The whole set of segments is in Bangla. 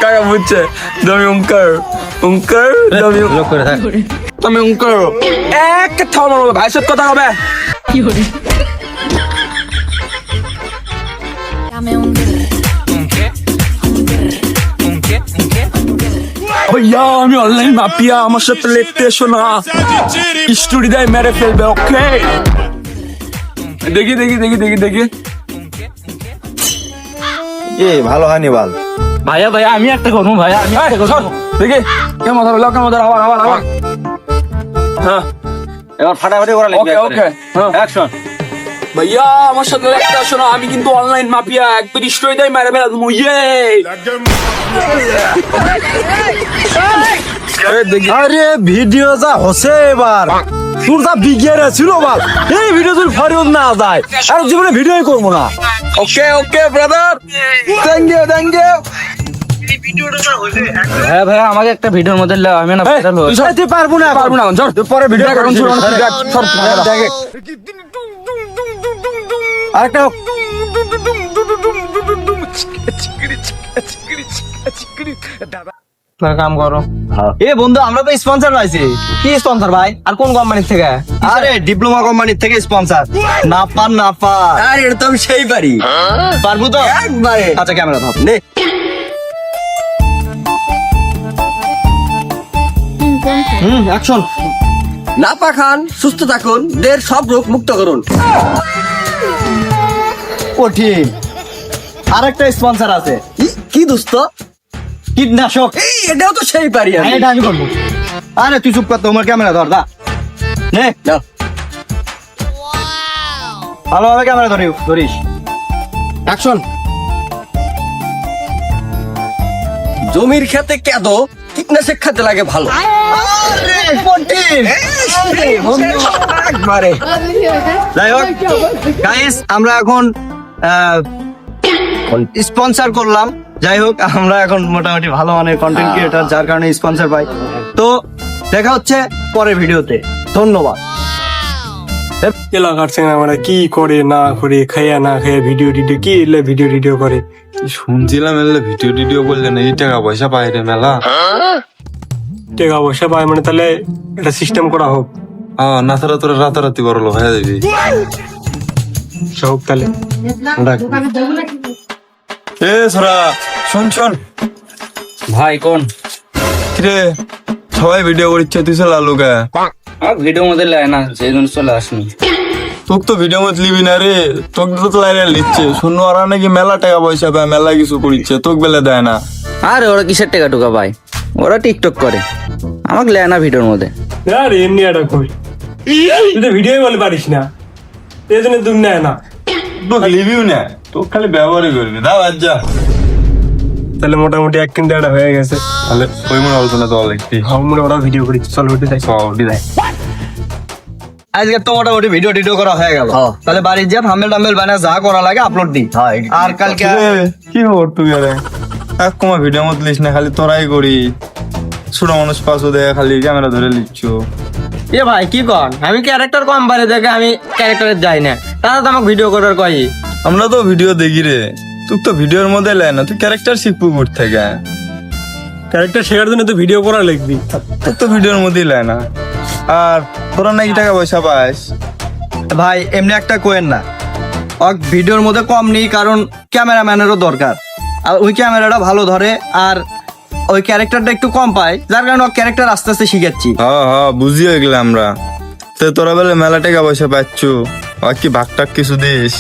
কাকা বুঝছে তুমি উঙ্কার উঙ্কার তুমি উঙ্কার এক কথা বলবো ভাই সব কথা হবে भैया আমি অনলাইন মাফিয়া আমার সাথে লেটতে এসো না স্টোরি দেয় মেরে ফেলবে ওকে দেখি দেখি দেখি দেখি দেখি এ ভালো হয়নি বল ভাইয়া ভাইয়া আমি একটা করবো ভাইয়া আমি একটা করবো দেখি কেমন ধরো কেমন ধরো আবার আবার আবার হ্যাঁ এবার ফাটাফাটি করা ওকে ওকে অ্যাকশন भैया আমার সাথে লেটতে এসো না আমি কিন্তু অনলাইন মাফিয়া একবার স্টোরি দেয় মেরে ফেলবো ইয়ে আরে ভিডিও যা হচ্ছে এবার তোর যা বিজ্ঞান ছিল বল এই ভিডিও তুই ফরিয়দ না যায় আর জীবনে ভিডিওই করবো না okay okay brother thank you thank you হ্যাঁ ভাই আমাকে একটা ভিডিওর মধ্যে লাও আমি না ভাইরাল হই তুই পারবো না পারবো না জোর তুই পরে ভিডিও এখন শুরু সব দেখে আরেকটা কাম করো এ বন্ধু আমরা তো স্পন্সর পাইছি কি স্পন্সর ভাই আর কোন কোম্পানি থেকে আরে ডিপ্লোমা কোম্পানির থেকে স্পন্সর না পার না পার আরে এটা তো আমি সেই পারি পারবো তো একবারে আচ্ছা ক্যামেরা ধর নে অ্যাকশন নাপা খান সুস্থ থাকুন দের সব রোগ মুক্ত করুন কঠিন আরেকটা স্পন্সর আছে কি দোস্ত কীটনাশক এই এটাও তো সেই পারি আমি এটা আমি করবো আরে তুই চুপ কর তোমার ক্যামেরা ধর দা নে নাও। ভালোভাবে ক্যামেরা ধরিস অ্যাকশন জমির খেতে কেদো কীটনাশক খেতে লাগে ভালো একবারে যাই হোক গাইস আমরা এখন স্পন্সর করলাম যাই হোক আমরা এখন মোটামুটি ভালো মানের কন্টেন্ট ক্রিয়েটর যার কারণে স্পন্সর পাই তো দেখা হচ্ছে পরের ভিডিওতে ধন্যবাদ এলাকার ছেলে আমরা কি করে না করে খাইয়া না খাইয়া ভিডিও টিডিও কি এলে ভিডিও টিডিও করে শুনছিলাম এলে ভিডিও টিডিও করলে না এই টাকা পয়সা পাই রে মেলা টাকা পয়সা পায় মানে তাহলে একটা সিস্টেম করা হোক না তারা তোরা রাতারাতি বড় লোক হয়ে যাবি সব তাহলে এ সরা শোন ভাই কোন কিরে সবাই ভিডিও করছে তুই চল আলুকা আমার ভিডিওর মধ্যে লাই না সেই জন্য চলে আসনি তোকে তো ভিডিও মত লিবি না রে তোকে তো লাইনে লিখছে শুনো ওরা নাকি মেলা টাকা পয়সা পায় মেলা কিছু করিচ্ছে তোকে বেলে দেয় না আরে ওরা কিসের টাকা টুকা ভাই ওরা টিকটক করে আমাকে লাই না ভিডিওর মধ্যে আরে এমনি একটা কই তুই তো ভিডিও বলে পারিস না এই জন্য তুমি নেয় না তোকে লিবিও না তোকে খালি ব্যবহারই করবি দাও আজ যা তাহলে মোটামুটি এক কিন্তু একটা হয়ে গেছে তাহলে ওই মনে হতো না তো দেখবি আমরা ওরা ভিডিও করি চল উঠে যাই সবটি দেয় আজকে তো মোটামুটি ভিডিও টিডিও করা হয়ে গেল তাহলে বাড়ির যা থাম্বেল টাম্বেল বানায় যা করা লাগে আপলোড দিই আর কালকে কি খবর তুই আরে এক কমা ভিডিও মত লিস না খালি তোরাই করি ছোট মানুষ পাশো দেয় খালি ক্যামেরা ধরে লিখছ এ ভাই কি কর আমি ক্যারেক্টার কম পারে দেখে আমি ক্যারেক্টারে যাই না তারা তো আমাকে ভিডিও করার কই আমরা তো ভিডিও দেখি রে তুই তো ভিডিওর মধ্যে লাই না তুই ক্যারেক্টার শিখবো ঘুর থেকে ক্যারেক্টার শেখার জন্য তো ভিডিও করা লিখবি তোর তো ভিডিওর মধ্যেই লাই না আর তোরা নাকি টাকা পয়সা পাস ভাই এমনি একটা কোয়েন না ভিডিওর মধ্যে কম নেই কারণ ক্যামেরাম্যানেরও দরকার আর ওই ক্যামেরাটা ভালো ধরে আর ওই ক্যারেক্টারটা একটু কম পায় যার কারণে ওর ক্যারেক্টার আস্তে আস্তে শিখাচ্ছি হ্যাঁ বুঝি হয়ে গেলে আমরা তো তোরা বেলে মেলা টাকা পয়সা পাচ্ছ আর কি ভাগ টাক কিছু দিস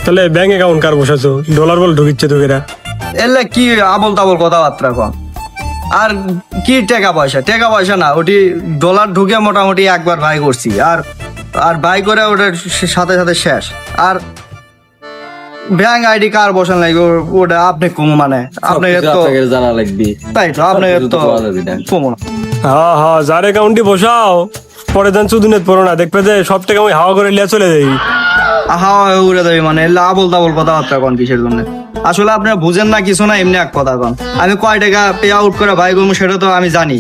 তাহলে ব্যাংক অ্যাকাউন্ট কার বসাছো ডলার বল ঢুকিচ্ছে তোকেরা এলে কি আবল তাবল কথাবার্তা কম আর কি টাকা পয়সা না ওটি ডলার ঢুকে মোটামুটি একবার বাই করছি আর বাই করে ওটার সাথে সাথে শেষ আর ব্যাংক আইডি কার বসান লাগবে ওটা আপনি কম মানে আপনি তো জানা লাগবে তাই তো আপনি তো কমো না হ্যাঁ যার অ্যাকাউন্টে বসাও পরে দেন চুদুনে পড়ো না দেখবে যে সব টাকা আমি হাওয়া করে লিয়া চলে যাই হাওয়া উড়ে দেবে মানে আবল তাবল কথাবার্তা কন কিসের জন্য আসলে আপনারা বুঝেন না কিছু না এমনি এক কথা কন আমি কয় টাকা পে আউট করে বাই করবো সেটা তো আমি জানি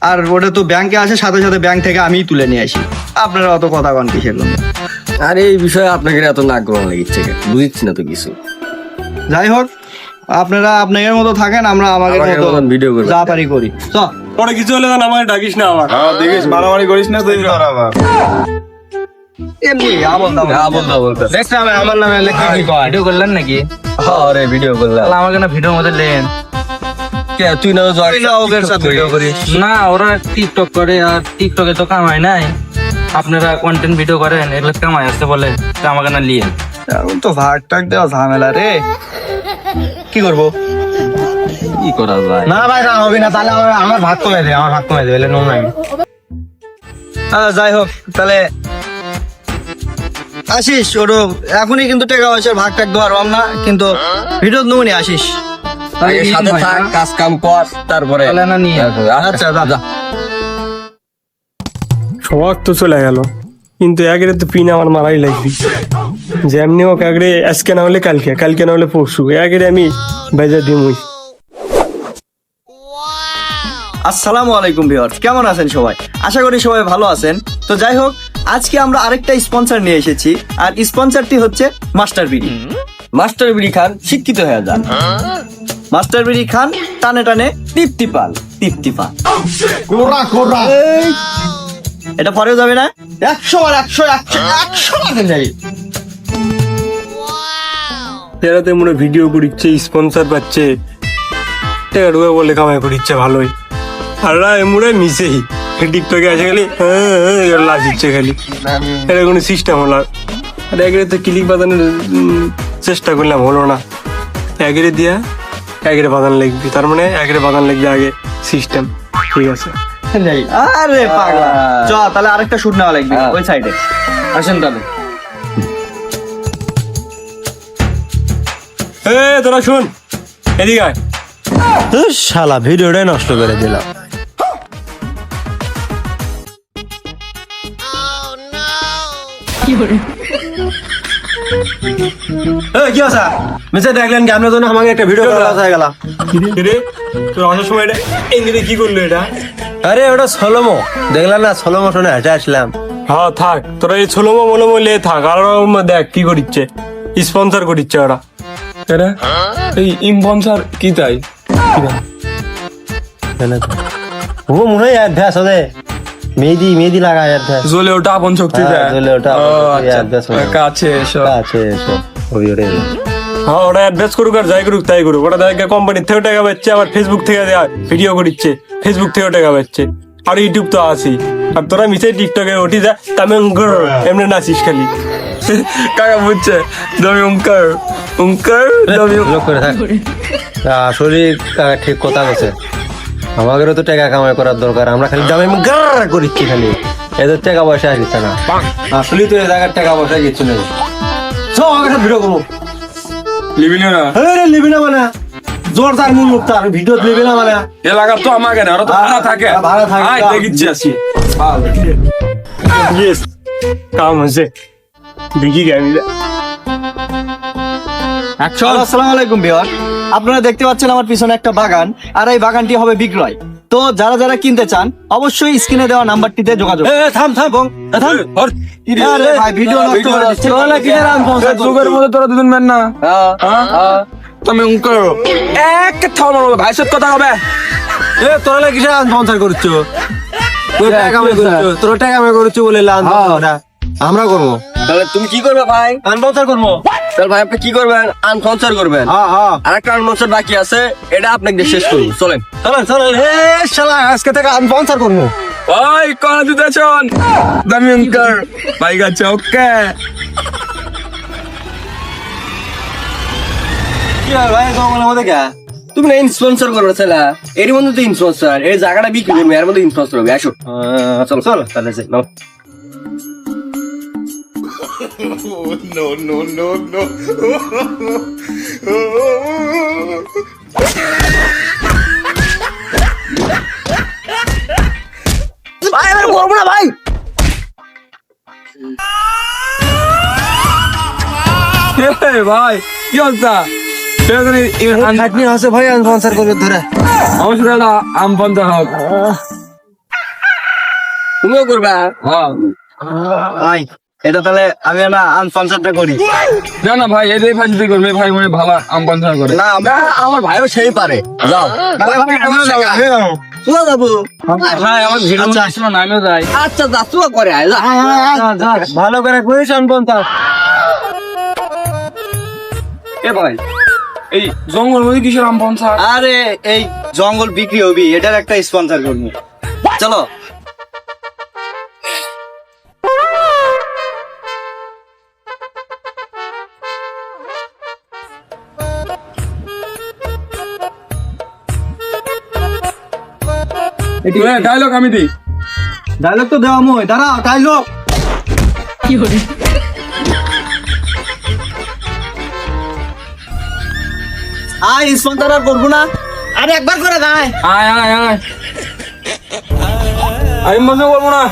আর ওটা তো ব্যাংকে আসে সাথে সাথে ব্যাংক থেকে আমিই তুলে নিয়ে আসি আপনারা অত কথা কন কিসের জন্য আর এই বিষয়ে আপনাকে এত নাক গরম লাগিচ্ছে বুঝছি না তো কিছু যাই হোক আপনারা আপনাদের মতো থাকেন, আমরা আমাদের আমাদের মতো মতন video করি। যা পারি করি। চ পরে কিছু হলে যেন আমাকে ডাকিস না আবার। দেখিস মারামারি করিস না তুই আবার। এমনি আবল দাবল দেখছ আমার নামে লেখা কি কয় ভিডিও করলেন নাকি? আরে ভিডিও করলাম। তাহলে আমাকে না ভিডিওর মধ্যে লেন কে তুই না ওদের সাথে ভিডিও করিস। না ওরা টিকটক করে আর টিকটকে তো কামাই নাই আপনারা কন্টেন্ট ভিডিও করেন এগুলো কামাই আসতে বলে তো আমাকে না লিয়ে এখন তো ভাগ টাক দেওয়া ঝামেলা রে, কি করবো? কি করা যায়? না ভাই না হবে না, তাহলে আমার ভাগ কমে দেবে, আমার ভাগ কমে দেবে নো নাই যাই হোক তাহলে আসিস, ওরও এখনই কিন্তু টাকা পয়সার ভাগ টাক দেওয়ার না, কিন্তু ভিডিও নমুনি আসিস। আগে সাথে থাক, কাজ কাম কর, তারপরে তাহলে না নিয়ে আচ্ছা যা। শখ তো চলে গেল, কিন্তু একের তো পিন আমার মারাই লাগবে। যেমনি হোক একেরে আজকে না হলে কালকে, কালকে না হলে পরশু, একেরে আমি বেজা দিমই। আসসালামু আলাইকুম ভিউয়ার্স, কেমন আছেন সবাই? আশা করি সবাই ভালো আছেন। তো যাই হোক, আজকে আমরা আরেকটা স্পন্সর নিয়ে এসেছি, আর স্পন্সরটি হচ্ছে মাস্টার বিডি। মাস্টার বিড়ি খান, শিক্ষিত হয়ে যান। মাস্টার বিডি খান, টানে টানে তৃপ্তি পান। এই, এটা পরেও যাবে না? 100 যাবে। এরাতে মনে ভিডিও করিচ্ছে, স্পন্সর পাচ্ছে, টাকা ঢুকে বলে কামাই করিচ্ছে ভালোই। আর এমনি মিশেই টিকটকে এসে গেলে লাশ দিচ্ছে খালি, এটা কোনো সিস্টেম হলো। আর একেরে তো ক্লিক বাজানোর চেষ্টা করলাম, হলো না। একেরে দিয়া একেরে বাজান লাগবে, তার মানে একেরে বাজান লাগবে আগে সিস্টেম। ঠিক আছে, আরে পাগলা, চ তাহলে আরেকটা শুট নেওয়া লাগবে ওই সাইডে। আসেন তাহলে। তোরা শুন, এদিকে আয়। শালা ভিডিওটাই নষ্ট করে দিলাম। কি আছে মিসে দেখলেন কি আপনার জন্য আমাকে একটা ভিডিও করা হয়ে গেল। রে তোর আসার সময় এটা এমনি কি করলো এটা? আরে ওটা সলোমো দেখলেন না, সলোমো শুনে হেঁটে আসলাম। হ্যাঁ থাক, তোরা এই ছোলমো মলমো লে থাক। আর ওরা দেখ কি করিচ্ছে, স্পন্সর করিচ্ছে ওরা। এরা এই ইম্পন্সার কি তাই? ও মনে হয় অ্যাডভান্স হবে, মেহেদি লাগায় অ্যাডভান্স। জ্বলে ওটা আপন শক্তি দেয়। জ্বলে ওঠা ও, আচ্ছা। কাছে এসো। আছে এসো ওই ওরে। হ্যাঁ ওরা অ্যাডভান্স করুক আর যাই করুক তাই করুক, ওরা দেখে কোম্পানির থেকেও টাকা পাচ্ছে, আবার ফেসবুক থেকে ভিডিও করিচ্ছে, ফেসবুক থেকেও টাকা পাচ্ছে, আর ইউটিউব তো আছেই। আর তোরা মিশে টিকটকে উঠি যা তামে এমনি নাচিস খালি। কাকা বুঝছে দমি উঙ্কার দমি লোক করে থাক। আসলে ঠিক কথা বলছে, আমাদেরও তো টাকা কামাই করার দরকার। আমরা খালি দামে গার করিচ্ছি খালি, এদের টাকা পয়সা আসছে না। আসলে তো এ জায়গার টাকা পয়সা কিছু নেই। সব আমার কাছে ভিডিও করবো, লিবি না লিবি না মানে জোরদার মূল মুক্ত আর ভিডিও লিবি না মানে এলাকা তো আমাকে না, ওরা তো ভাড়া থাকে। ভাড়া থাকে। আয় দেখিচ্ছি আসি। ইয়েস, কাম হয়েছে, দেখি গাড়ি। আসসালামু আলাইকুম ভিউয়ার, আপনারা দেখতে পাচ্ছেন আমার পিছনে একটা বাগান, আর এই বাগানটি হবে বিক্রয়। তো যারা যারা কিনতে চান অবশ্যই স্ক্রিনে দেওয়া নাম্বারটিতে যোগাযোগ। থাম আরে ভাই, ভিডিও নষ্ট করে দিচ্ছে। চোখের মধ্যে তোরা দুজন মেন না। তুমি উঙ্কার এক কথা মারো ভাই, সব কথা হবে। তোরা কিসে স্পন্সর করছো? তোরা টাকা কামাই করছো বলে আমরা করবো, তাহলে তুমি কি করবে ভাই? স্পন্সর করবো। তাহলে ভাই আপনি কি করবেন? আনস্পন্সর করবেন। আর একটা আনস্পন্সর বাকি আছে, এটা আপনাকে শেষ করুন। চলেন চলেন শালা আজকে থেকে স্পন্সর করবো। ওই কোন দিতেছন দামি উঙ্কার ভাই গাছে। ওকে কি হয় ভাই তোমার মধ্যে কে? তুমি না স্পন্সর করবে ছেলা, এর মধ্যে তো স্পন্সর, এই জায়গাটা বিক্রি করবে, এর মধ্যে স্পন্সর হবে। আসো চলো চলো তাহলে যাই, নাও। ভাই আমি করবো না ভাই। ভাই কি অবস্থা? খাটনি আছে ভাই, স্পন্সর করবে ধরে। অবশ্যই দাদা আম পন্থা হোক, তুমিও করবা। হ্যাঁ আই এটা তাহলে আমি না আনস্পন্সরটা করি। না না ভাই, এটাই ফাঁসিতে করবে ভাই, মানে ভালো আম পাঞ্চার করে। না আমার ভাইও সেই পারে। যাও চুয়া যাবো। ভাই আমার ভিডিও আসলো না, আমিও যাই। আচ্ছা যা চুয়া করে আয়, যা। ভালো করে কইস আনপন্থা। এ ভাই, এই জঙ্গল মধ্যে কিসের আম পাঞ্চা? আরে এই জঙ্গল বিক্রি হবি, এটার একটা স্পন্সর করবো। চলো। ডায়লগ আমি দিই। ডায়লগ তো দেওয়া মই, দাঁড়াও ডায়লগ। আয় স্পন্সর আর করবো না, আরে একবার করে দাঁড়ায়। আয় আয় আয়, আমি মজা করবো না।